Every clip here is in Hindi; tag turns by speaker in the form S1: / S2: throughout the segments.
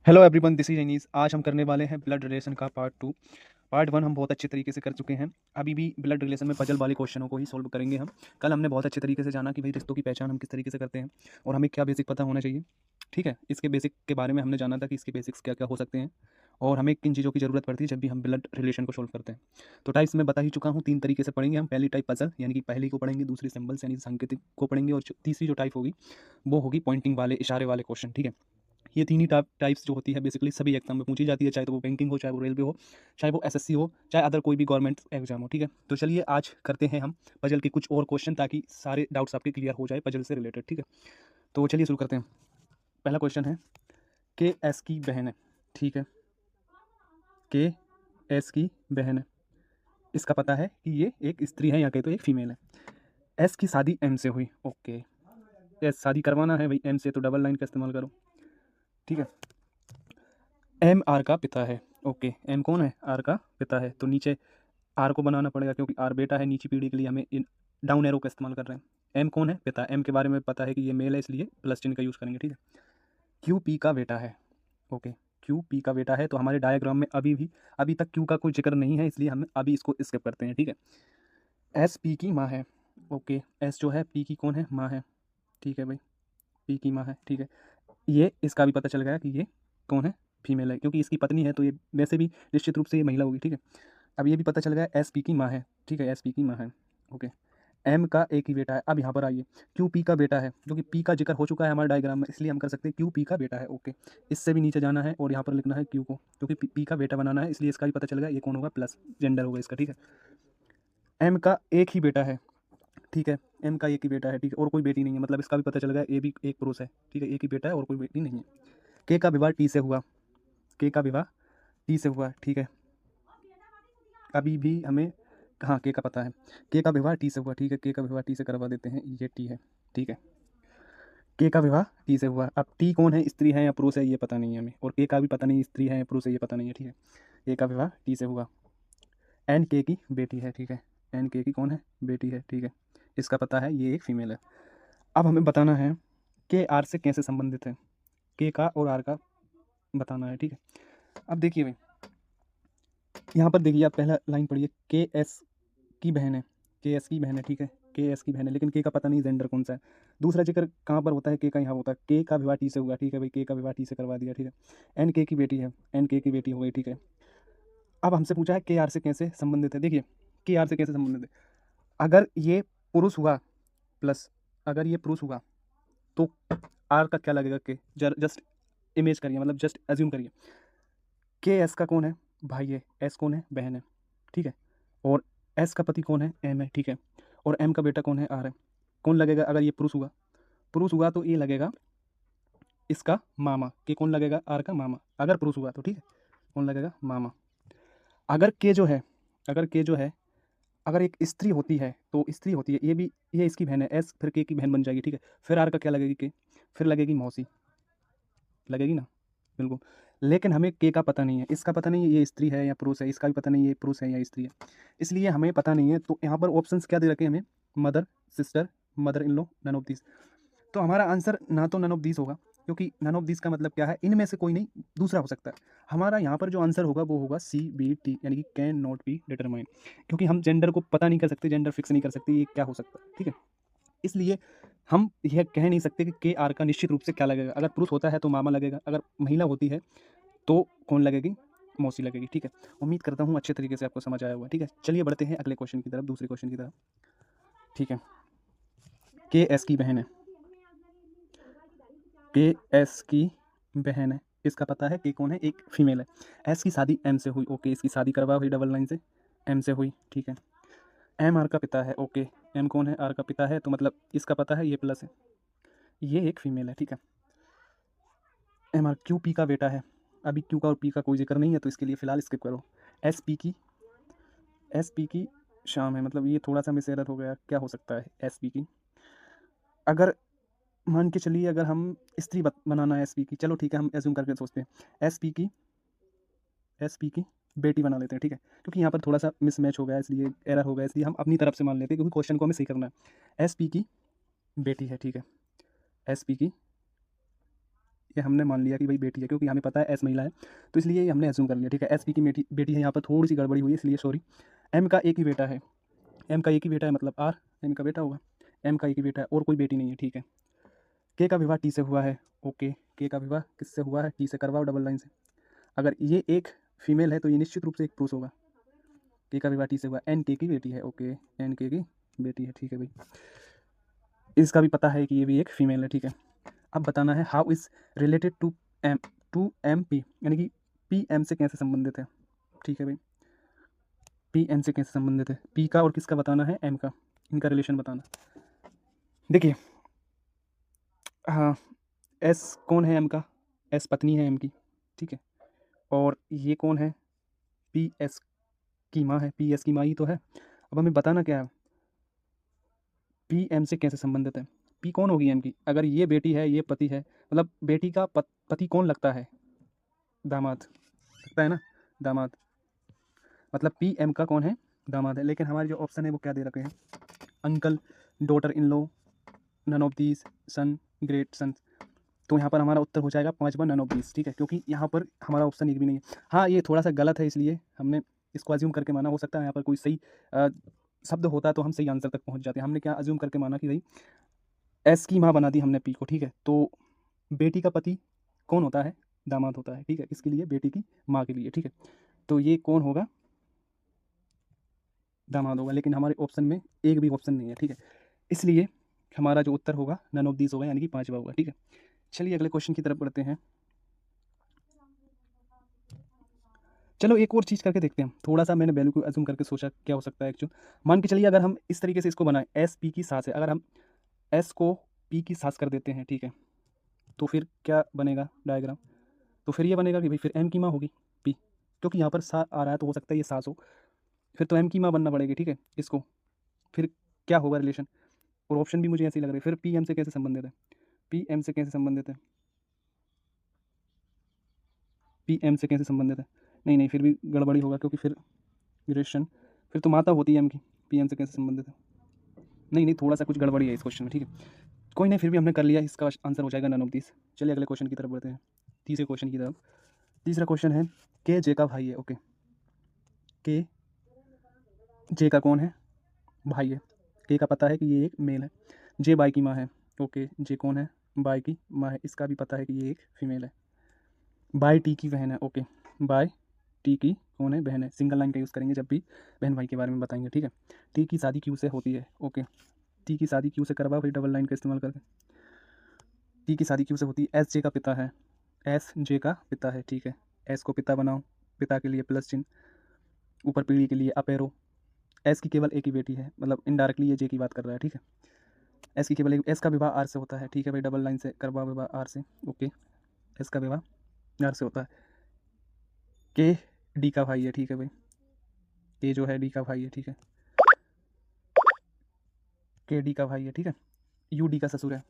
S1: Hello everyone, this is Annie's. आज हम करने वाले हैं ब्लड रिलेशन का पार्ट 2। पार्ट 1 हम बहुत अच्छे तरीके से कर चुके हैं। अभी भी ब्लड रिलेशन में पजल वाले क्वेश्चनों को ही सॉल्व करेंगे हम। कल हमने बहुत अच्छे तरीके से जाना कि भाई रिश्तों की पहचान हम किस तरीके से करते हैं और हमें क्या बेसिक पता होना चाहिए। ठीक है, इसके बेसिक के बारे में हमने जाना था कि इसके बेसिक्स क्या क्या हो सकते हैं और हमें किन चीज़ों की ज़रूरत पड़ती है जब भी हम ब्लड रिलेशन को सॉल्व करते हैं। तो टाइप्स मैं बता ही चुका हूँ, 3 तरीके से पढ़ेंगे हम। पहली टाइप पजल यानी कि पहली को पढ़ेंगे, दूसरी सिंबल्स यानी सांकेतिक को पढ़ेंगे और तीसरी जो टाइप होगी वो होगी पॉइंटिंग वाले, इशारे वाले क्वेश्चन। ठीक है, ये तीन ही टाइप्स जो होती है बेसिकली सभी एग्जाम में पूछी जाती है, चाहे तो वो बैंकिंग हो, चाहे वो रेलवे हो, चाहे वो एसएससी हो, चाहे अदर कोई भी गवर्नमेंट एग्जाम हो। ठीक है, तो चलिए आज करते हैं हम पजल के कुछ और क्वेश्चन ताकि सारे डाउट्स आपके क्लियर हो जाए पजल से रिलेटेड। ठीक है, तो चलिए शुरू करते हैं। पहला क्वेश्चन है, के एस की बहन है। ठीक है, के एस की बहन है, इसका पता है कि ये एक स्त्री है या कहे तो एक फीमेल है। एस की शादी एम से हुई। ओके, एस शादी करवाना है भाई एम से, तो डबल लाइन का इस्तेमाल करो। ठीक है, एम आर का पिता है। ओके, एम कौन है? आर का पिता है, तो नीचे आर को बनाना पड़ेगा क्योंकि आर बेटा है। नीचे पीढ़ी के लिए हमें इन डाउन एरो का इस्तेमाल कर रहे हैं। एम कौन है? पिता। एम के बारे में पता है कि ये मेल है, इसलिए प्लस चिन्ह का यूज़ करेंगे। ठीक है, क्यू पी का बेटा है। ओके, क्यू पी का बेटा है, तो हमारे डायग्राम में अभी तक क्यू का कोई जिक्र नहीं है, इसलिए हम अभी इसको स्किप करते हैं। ठीक है, एस पी की माँ है। ओके, एस जो है पी की कौन है? माँ है। ठीक है भाई, पी की माँ है। ठीक है, ये इसका भी पता चल गया कि ये कौन है? फीमेल है, क्योंकि इसकी पत्नी है तो ये वैसे भी निश्चित रूप से ये महिला होगी। ठीक है, अब ये भी पता चल गया एस पी की माँ है। ठीक है, एस पी की माँ है। ओके, एम का एक ही बेटा है। अब यहाँ पर आइए, क्यू पी का बेटा है, क्योंकि पी का जिक्र हो चुका है हमारे डायग्राम में, इसलिए हम कर सकते हैं क्यू पी का बेटा है। ओके, इससे भी नीचे जाना है और यहाँ पर लिखना है क्यू को, क्योंकि पी का बेटा बनाना है, इसलिए इसका भी पता चल गया ये कौन होगा? प्लस जेंडर होगा इसका। ठीक है, एम का एक ही बेटा है। ठीक है, एम का एक ही बेटा है। ठीक है, और कोई बेटी नहीं है, मतलब इसका भी पता चल गया ए भी एक पुरुष है। ठीक है, एक ही बेटा है और कोई बेटी नहीं है। के का विवाह टी से हुआ। के का विवाह टी से हुआ। ठीक है, अभी भी हमें कहाँ के का पता है, के का विवाह टी से हुआ। ठीक है, के का विवाह टी से करवा देते हैं, ये टी है। ठीक है, के का विवाह टी से हुआ। अब टी कौन है? स्त्री है या पुरुष है ये पता नहीं है हमें, और के का भी पता नहीं स्त्री है या पुरुष है ये पता नहीं है। ठीक है, के का विवाह टी से हुआ। एन के की बेटी है। ठीक है, एन के की कौन है? बेटी है। ठीक है, इसका पता है ये एक फीमेल है। अब हमें बताना है के आर से कैसे संबंधित है, के का और आर का बताना है। ठीक है, अब देखिए भाई, यहाँ पर देखिए, आप पहला लाइन पढ़िए, के एस की बहन है। के एस की बहन है। ठीक है, के एस की बहन है, लेकिन के का पता नहीं जेंडर कौन सा है। दूसरा जिक्र कहाँ पर होता है? के का यहाँ होता है। के का विवाह टी से हुआ। ठीक है भाई, के का विवाह टी से करवा दिया। ठीक है, एन के की बेटी है, एन के की बेटी हो गई। ठीक है, अब हमसे पूछा है के आर से कैसे संबंधित है। देखिए, के आर से कैसे संबंधित है, अगर ये पुरुष हुआ प्लस, अगर ये पुरुष हुआ तो आर का क्या लगेगा? के जस्ट इमेज करिए, मतलब जस्ट एज्यूम करिए, के एस का कौन है? भाई है। एस कौन है? बहन है। ठीक है, और एस का पति कौन है? एम है। ठीक है, और एम का बेटा कौन है? आर है। कौन लगेगा अगर ये पुरुष हुआ? पुरुष हुआ तो ये लगेगा इसका मामा। के कौन लगेगा? आर का मामा, अगर पुरुष हुआ तो। ठीक है, कौन लगेगा? मामा। अगर के जो है, अगर के जो है, अगर एक स्त्री होती है तो स्त्री होती है, ये इसकी बहन है, एस फिर के की बहन बन जाएगी। ठीक है, फिर आर का क्या लगेगी? के, फिर लगेगी मौसी, लगेगी ना? बिल्कुल, लेकिन हमें के का पता नहीं है, इसका पता नहीं है ये स्त्री है या पुरुष है, इसका भी पता नहीं है ये पुरुष है या स्त्री है, इसलिए हमें पता नहीं है। तो यहाँ पर ऑप्शंस क्या दे रखे हैं हमें? Mother, sister, mother in law, none of this. तो हमारा आंसर ना तो नन ऑफ दिस होगा, क्योंकि नन ऑफ दिस का मतलब क्या है? इनमें से कोई नहीं, दूसरा हो सकता है। हमारा यहाँ पर जो आंसर होगा वो होगा सी बी टी, यानी कि कैन नॉट बी डिटरमाइन, क्योंकि हम जेंडर को पता नहीं कर सकते, जेंडर फिक्स नहीं कर सकते ये क्या हो सकता है। ठीक है, इसलिए हम यह कह नहीं सकते कि के आर का निश्चित रूप से क्या लगेगा। अगर पुरुष होता है तो मामा लगेगा, अगर महिला होती है तो कौन लगेगी? मौसी लगेगी। ठीक है, उम्मीद करता हूँ अच्छे तरीके से आपको समझ आया हुआ। ठीक है, चलिए बढ़ते हैं अगले क्वेश्चन की तरफ, दूसरे क्वेश्चन की तरफ। ठीक है, के एस की बहन है, के एस की बहन है, इसका पता है कि कौन है? एक फीमेल है। एस की शादी एम से हुई। ओके, इसकी शादी करवा हुई डबल लाइन से, एम से हुई। ठीक है, एम आर का पिता है। ओके, एम कौन है? आर का पिता है, तो मतलब इसका पता है ये प्लस है, ये एक फीमेल है। ठीक है, एम आर क्यू पी का बेटा है। अभी क्यू का और पी का कोई जिक्र नहीं है, तो इसके लिए फिलहाल स्किप करो। एस पी की, एस पी की शाम है, मतलब ये थोड़ा सा मिस एरर हो गया, क्या हो सकता है? एस पी की, अगर मान के चलिए, अगर हम स्त्री बनाना है एस पी की, चलो ठीक है, हम एज्यूम करके सोचते हैं एस पी की, एस पी की बेटी बना लेते हैं। ठीक है, क्योंकि यहाँ पर थोड़ा सा मिसमैच हो गया, इसलिए एरर हो गया, इसलिए हम अपनी तरफ से मान लेते हैं, क्योंकि क्वेश्चन को हमें सही करना है। एस पी की बेटी है। ठीक है, एस पी की ये हमने मान लिया कि भाई बेटी है, क्योंकि हमें पता है एस महिला है, तो इसलिए ये हमने एज्यूम कर लिया, ठीक है। एस पी की बेटी है, यहाँ पर थोड़ी सी गड़बड़ी हुई है इसलिए सॉरी। एम का एक ही बेटा है, एम का एक ही बेटा है मतलब आर एम का बेटा होगा, एम का एक ही बेटा है और कोई बेटी नहीं है, ठीक है। के का विवाह टी से हुआ है, ओके। के का विवाह किससे हुआ है? टी से करवाओ डबल लाइन से। अगर ये एक फीमेल है तो ये निश्चित रूप से एक पुरुष होगा। के का विवाह टी से हुआ, एन के की बेटी है, ओके, एन के की बेटी है, ठीक है भाई। इसका भी पता है कि ये भी एक फीमेल है, ठीक है। अब बताना है how is related to M P, यानी कि पी एम से कैसे संबंधित है, ठीक है भाई। पी एम से कैसे संबंधित है, पी का और किसका बताना है, एम का, इनका रिलेशन बताना। देखिए हाँ, एस कौन है एम का? एस पत्नी है एम की, ठीक है। और ये कौन है? पी एस की माँ है, पी एस की माँ ही तो है। अब हमें बताना क्या है, पी एम से कैसे संबंधित है। पी कौन होगी एम की? अगर ये बेटी है, ये पति है, मतलब बेटी का पति कौन लगता है? दामाद लगता है ना, दामाद। मतलब पी एम का कौन है? दामाद है। लेकिन हमारे जो ऑप्शन है वो क्या दे रखे हैं? Uncle, daughter in law, none of these, son, great son. तो यहाँ पर हमारा उत्तर हो जाएगा 5वां, नन ऑफ दीज, ठीक है। क्योंकि यहाँ पर हमारा ऑप्शन एक भी नहीं है। हाँ, ये थोड़ा सा गलत है, इसलिए हमने इसको अज्यूम करके माना। हो सकता है यहाँ पर कोई सही शब्द होता तो हम सही आंसर तक पहुँच जाते हैं। हमने क्या अज्यूम करके माना कि भाई एस की माँ बना दी हमने पी को, ठीक है। तो बेटी का पति कौन होता है? दामाद होता है, ठीक है। इसके लिए बेटी की माँ के लिए, ठीक है। तो ये कौन होगा? दामाद होगा। लेकिन हमारे ऑप्शन में एक भी ऑप्शन नहीं है, ठीक है। इसलिए हमारा जो उत्तर होगा नन ऑफ दीज होगा, यानी कि 5वां होगा, ठीक है। चलिए अगले क्वेश्चन की तरफ बढ़ते हैं। चलो एक और चीज़ करके देखते हैं। थोड़ा सा मैंने वैल्यू को अज्यूम करके सोचा क्या हो सकता है एक्चुअल। मान के चलिए अगर हम इस तरीके से इसको बनाएं, एस पी की सास है, अगर हम एस को पी की सास कर देते हैं, ठीक है, तो फिर क्या बनेगा डायग्राम? तो फिर ये बनेगा कि भाई फिर एम की माँ होगी पी, क्योंकि यहाँ पर सा आ रहा है तो हो सकता है ये सास हो, फिर तो एम की माँ बनना पड़ेगी, ठीक है इसको। फिर क्या होगा रिलेशन? और ऑप्शन भी मुझे ऐसे ही लग रहे हैं। फिर पी एम से कैसे संबंधित है? पी एम से कैसे संबंधित है? पी एम से कैसे संबंधित है? नहीं नहीं, फिर भी गड़बड़ी होगा, क्योंकि फिर रिलेशन फिर तो माता होती है एम की, पी एम से कैसे संबंधित है? नहीं नहीं, थोड़ा सा कुछ गड़बड़ी है इस क्वेश्चन में, ठीक है। कोई नहीं, फिर भी हमने कर लिया, इसका आंसर हो जाएगा नन ऑफ दिस। चलिए अगले क्वेश्चन की तरफ बढ़ते हैं, तीसरे क्वेश्चन की तरफ। तीसरा क्वेश्चन है के जे का भाई है, ओके। के जे का कौन है? भाई है। के का पता है कि ये एक मेल है, जे बाई की माँ है, ओके। जे कौन है? बाई की माँ है। इसका भी पता है कि ये एक फीमेल है। बाई टी की बहन है, ओके। बाई टी की कौन है? बहन है। सिंगल लाइन का यूज़ करेंगे जब भी बहन भाई के बारे में बताएंगे, ठीक है। टी की शादी क्यू से होती है, ओके। टी की शादी क्यू से करवा, फिर डबल लाइन का इस्तेमाल करके। टी की शादी क्यू से होती है। एस जे का पिता है, एस जे का पिता है, ठीक है। एस को पिता बनाओ, पिता के लिए प्लस चिन्ह, ऊपर पीढ़ी के लिए अप एरो। एस की केवल एक ही बेटी है, मतलब इनडायरेक्टली ये जे की बात कर रहा है, ठीक है। एस की केवल एक, एस का विवाह आर से होता है, ठीक है भाई, डबल लाइन से करवा विवाह आर से, ओके। एस का विवाह आर से होता है। के डी का भाई है, ठीक है भाई। के जो है डी का भाई है, ठीक है। के डी का भाई है, ठीक है। यू डी का ससुर है।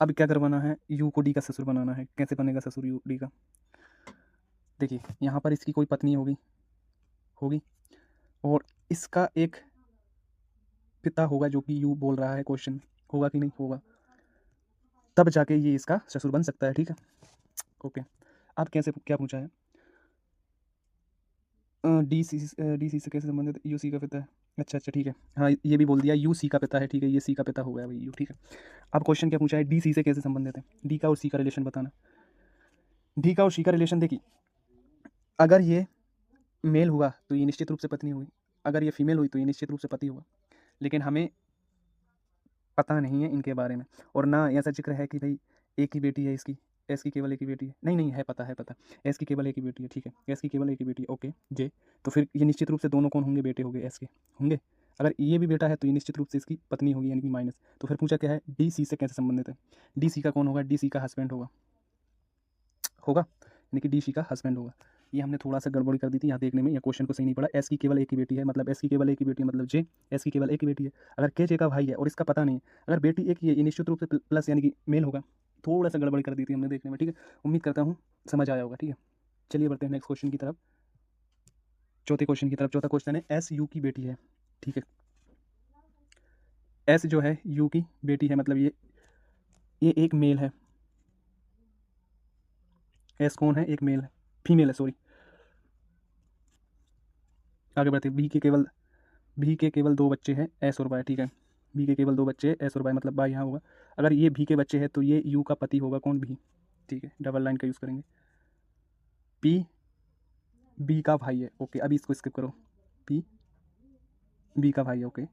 S1: अब क्या करवाना है? यू को डी का ससुर बनाना है। कैसे बनेगा ससुर यू डी का? देखिए यहाँ पर इसकी कोई पत्नी होगी, होगी, और इसका एक पिता होगा जो कि यू बोल रहा है क्वेश्चन, होगा कि नहीं होगा, तब जाके ये इसका ससुर बन सकता है, ठीक है, ओके। अब कैसे क्या पूछा है? डी सी से कैसे संबंधित? यू सी का पिता है, अच्छा अच्छा ठीक है। हाँ ये भी बोल दिया यू सी का पिता है, ठीक है, ये सी का पिता हो गया भाई यू, ठीक है। अब क्वेश्चन क्या पूछा है? डी सी से कैसे संबंधित है? डी का और सी का रिलेशन बताना। डी का और सी का रिलेशन देखिए, अगर ये मेल हुआ तो ये निश्चित रूप से पत्नी हुई, अगर ये फीमेल हुई तो ये निश्चित रूप से पति हुआ। लेकिन हमें पता नहीं है इनके बारे में, और ना ऐसा जिक्र है कि भाई एक ही बेटी है इसकी, एस की केवल एक ही बेटी है, नहीं नहीं है, पता है, पता। एस की केवल एक ही बेटी है, ठीक है, एस की केवल एक ही बेटी है, ओके जे। तो फिर ये निश्चित रूप से दोनों कौन होंगे? बेटे होंगे एस के, होंगे। अगर ये भी बेटा है तो ये निश्चित रूप से इसकी पत्नी होगी, यानी कि माइनस। तो फिर पूछा क्या है? डी सी से कैसे संबंधित है? डी सी का कौन होगा? डी सी का हस्बैंड होगा, होगा, यानी कि डी सी का हस्बैंड होगा। ये हमने थोड़ा सा गड़बड़ी कर दी थी यहाँ देखने में, या क्वेश्चन को सही नहीं पढ़ा। एस की केवल एक ही बेटी है, मतलब एस की केवल एक ही बेटी है, मतलब जे, एस की केवल एक ही बेटी है। अगर के जे का भाई है और इसका पता नहीं है, अगर बेटी एक ही है, ये निश्चित रूप से प्लस यानी कि मेल होगा। थोड़ा सा गड़बड़ी कर दी थी हमने देखने में, ठीक है। उम्मीद करता हूँ समझ आया होगा, ठीक है। चलिए बढ़ते हैं नेक्स्ट क्वेश्चन की तरफ, चौथे क्वेश्चन की तरफ। चौथा क्वेश्चन है एस यू की बेटी है, ठीक है। एस जो है यू की बेटी है, मतलब ये एक मेल है, एस कौन है, एक मेल है, फीमेल है सॉरी। आगे बढ़ते हैं, भी के केवल 2 बच्चे हैं, एस और वाई, ठीक है। भी के केवल 2 बच्चे हैं, एस और वाई, मतलब वाई यहाँ होगा। अगर ये भी के बच्चे हैं तो ये यू का पति होगा, कौन, भी, ठीक है, डबल लाइन का यूज़ करेंगे। पी बी का भाई है, ओके, अभी इसको स्किप करो, पी बी का भाई है, ओके।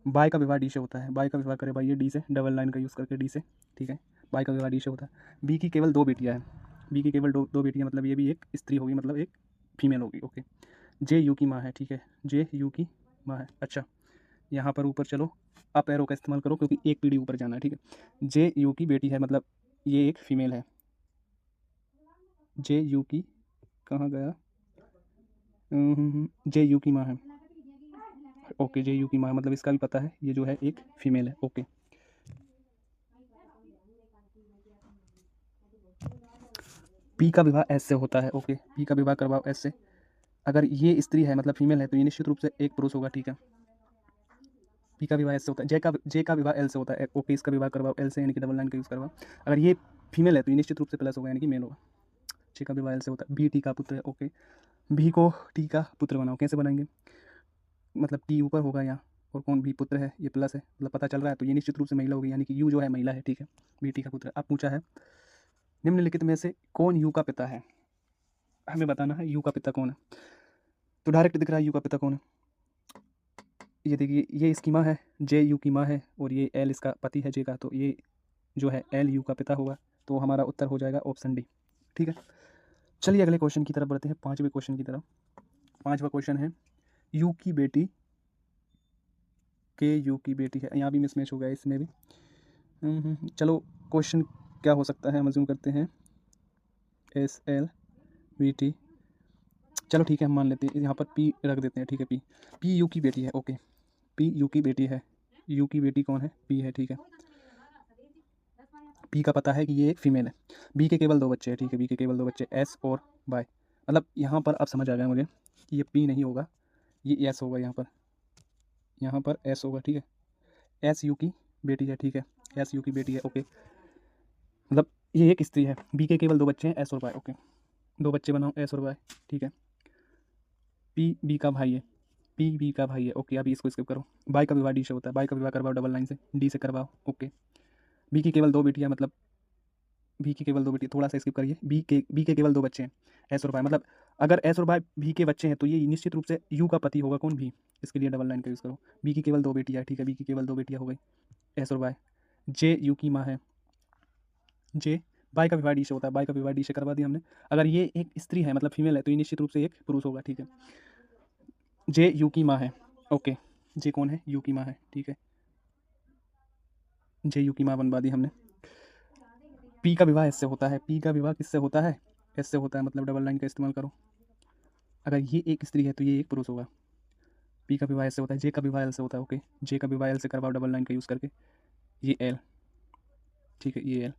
S1: बाय का विवाह डी से होता है, बाय का विवाह करे भाई ये डी से, डबल लाइन का यूज़ करके डी से, ठीक है, बाय का विवाह डी से होता है। बी की केवल 2 बेटियाँ हैं, बी की केवल दो बेटियाँ, मतलब ये भी एक स्त्री होगी, मतलब एक फीमेल होगी, ओके। जे यू की माँ है, ठीक है, जे यू की माँ है। अच्छा, यहाँ पर ऊपर चलो, अप एरो का इस्तेमाल करो क्योंकि एक पीढ़ी ऊपर जाना है, ठीक है। जे यू की बेटी है, मतलब ये एक फीमेल है। जे यू की, कहाँ गया, जे यू की माँ है, ओके, जे यू की माँ, मतलब इसका भी पता है, ये जो है एक फीमेल है, ओके। पी का विवाह एस से होता है, ओके, पी का विवाह करवाओ एस से। अगर ये स्त्री है, मतलब फीमेल है, तो ये निश्चित रूप से एक पुरुष होगा, ठीक है। पी का विवाह एस से होता है, जे का विवाह एल से होता है, ओके, इसका विवाह करवाओ एल से, यानी कि डबल लाइन का यूज़ करवाओ। अगर ये फीमेल है तो ये निश्चित रूप से प्लस होगा, यानी कि मेल होगा। जे का विवाह एल से होता है, बी टी का पुत्र है, ओके। भी को टी का पुत्र बनाओ, कैसे बनाएंगे, मतलब टी ऊपर होगा यहाँ, और कौन भी पुत्र है, ये प्लस है, मतलब पता चल रहा है, तो ये निश्चित रूप से महिला होगी, यानी कि यू जो है महिला है, ठीक है, बी टी का पुत्र। अब पूछा है निम्नलिखित में से कौन यू का पिता है, हमें बताना है यू का पिता कौन है। तो डायरेक्ट दिख रहा है यू का पिता कौन है, ये देखिए, ये इसकी माँ है, जे यू की माँ है, और ये एल इसका पति है जे का, तो ये जो है एल यू का पिता होगा, तो हमारा उत्तर हो जाएगा ऑप्शन डी, ठीक है। चलिए अगले क्वेश्चन की तरफ बढ़ते हैं, 5वें क्वेश्चन की तरफ। 5वां क्वेश्चन है, यू की बेटी के यू की बेटी है, यहाँ भी मिसमैच हो गया इसमें भी। चलो क्वेश्चन क्या हो सकता है, हम अज्यूम करते हैं एस एल वी टी, चलो ठीक है, हम मान लेते हैं, यहाँ पर पी रख देते हैं, ठीक है, पी यू की बेटी है, ओके, पी यू की बेटी है, यू की बेटी कौन है, पी है, ठीक है। पी का पता है कि ये एक फीमेल है, बी के केवल 2 बच्चे हैं, ठीक है, बी के केवल 2 बच्चे, एस और वाई, मतलब यहाँ पर अब समझ आ गया मुझे कि ये पी नहीं होगा, ये एस होगा, यहाँ पर एस होगा, ठीक है, एस यू की बेटी है, ठीक है, एस यू की बेटी है, ओके, मतलब ये एक स्त्री है, बी के केवल 2 बच्चे हैं, एस और वाई, ओके, 2 बच्चे बनाओ एस और वाई, ठीक है। पी बी का भाई है, पी बी का भाई है, ओके, अभी इसको स्किप करो। बाई का विवाह डी से होता है, बाई का विवाह करवाओ डबल लाइन से, डी से करवाओ, ओके। बी की केवल 2 बेटियाँ, मतलब बी की केवल 2 बेटी, थोड़ा सा स्किप करिए, बी के केवल 2 बच्चे हैं, एस और वाई, मतलब अगर एस और वाई भी के बच्चे हैं तो ये निश्चित रूप से यू का पति होगा, कौन, भी, इसके लिए डबल लाइन का यूज़ करो। बी की केवल 2 बेटियाँ, ठीक है, बी की केवल 2 बेटियाँ हो गई, एस और वाई। जे यू की माँ है, जे बाई का विवाह डी से होता है, बाई का विवाह डी से करवा दिया हमने। अगर ये एक स्त्री है, मतलब फीमेल है, तो ये निश्चित रूप से एक पुरुष होगा, ठीक है। जे यू की माँ है, ओके, जे कौन है, यू की माँ है, ठीक है, जे यू की माँ बनवा दी हमने। पी का विवाह इससे होता है, पी का विवाह किससे होता है, इससे होता है, मतलब डबल लाइन का इस्तेमाल करो। अगर ये एक स्त्री है तो ये एक पुरुष होगा, पी का विवाह इससे होता है, जे का विवाह एल से होता है, ओके, जे का विवाह एल से करवाओ डबल लाइन का यूज़ करके, ये एल, ठीक है, ये एल,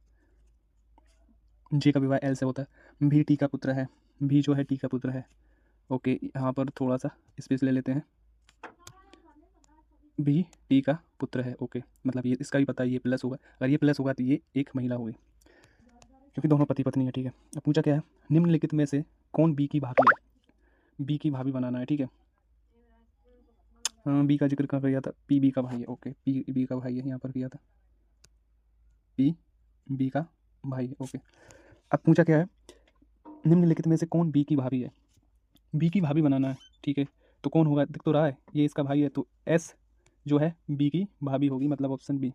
S1: जे का विवाह एल से होता है। भी टी का पुत्र है, भी जो है टी का पुत्र है, ओके, यहाँ पर थोड़ा सा स्पेस ले लेते हैं, भी टी का पुत्र है, ओके, मतलब ये इसका भी पता है, ये प्लस होगा, अगर ये प्लस होगा तो ये एक महिला होगी, क्योंकि दोनों पति पत्नी है, ठीक है। अब पूछा क्या है, निम्नलिखित में से कौन बी की भाभी है, बी की भाभी बनाना है, ठीक है। बी का जिक्र कहाँ किया था, पी बी का भाई है, ओके, पी बी का भाई है, यहाँ पर किया था, पी बी का भाई है, ओके। अब पूछा क्या है, निम्नलिखित में से कौन बी की भाभी है, बी की भाभी बनाना है, ठीक है, तो कौन होगा, दिख तो रहा है ये इसका भाई है, तो एस जो है बी की भाभी होगी, मतलब ऑप्शन बी,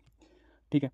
S1: ठीक है।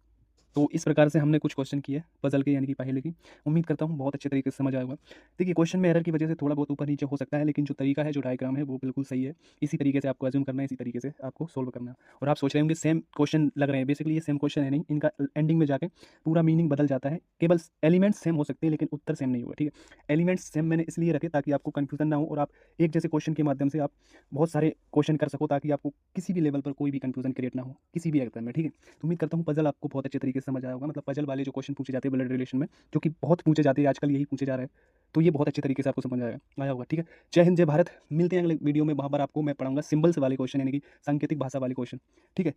S1: तो इस प्रकार से हमने कुछ क्वेश्चन किए पजल के, यानी कि पहले की। उम्मीद करता हूँ बहुत अच्छे तरीके से समझ आया होगा। देखिए क्वेश्चन में एरर की वजह से थोड़ा बहुत ऊपर नीचे हो सकता है, लेकिन जो तरीका है, जो डायग्राम है, वो बिल्कुल सही है। इसी तरीके से आपको अज्यूम करना है, इसी तरीके से आपको सोल्व करना है। और आप सोच रहे होंगे सेम क्वेश्चन लग रहे हैं, बेसिकली ये सेम क्वेश्चन है नहीं, इनका एंडिंग में जाके पूरा मीनिंग बदल जाता है। केवल एलिमेंट्स सेम हो सकते हैं लेकिन उत्तर सेम नहीं होगा, ठीक है। एलिमेंट्स सेम मैंने इसलिए रखे ताकि आपको कन्फ्यूजन ना हो, और आप एक जैसे क्वेश्चन के माध्यम से आप बहुत सारे क्वेश्चन कर सको, ताकि आपको किसी भी लेवल पर कोई भी कन्फ्यूजन क्रिएट ना हो किसी भी एग्जाम में, ठीक है। तो उम्मीद करता हूँ पजल आपको बहुत अच्छे तरीके से समझ आया होगा, मतलब पजल वाले जो क्वेश्चन पूछे जाते हैं ब्लड रिलेशन में, जो कि बहुत पूछे जाते हैं आजकल, यही पूछे जा रहे हैं, तो ये बहुत अच्छे तरीके से आपको समझ आया होगा, ठीक है। जय हिंद, जय भारत। मिलते हैं अगले वीडियो में, वहाँ पर आपको मैं पढ़ाऊंगा सिंबल्स वाले क्वेश्चन, यानी कि सांकेतिक भाषा वाले क्वेश्चन, ठीक है।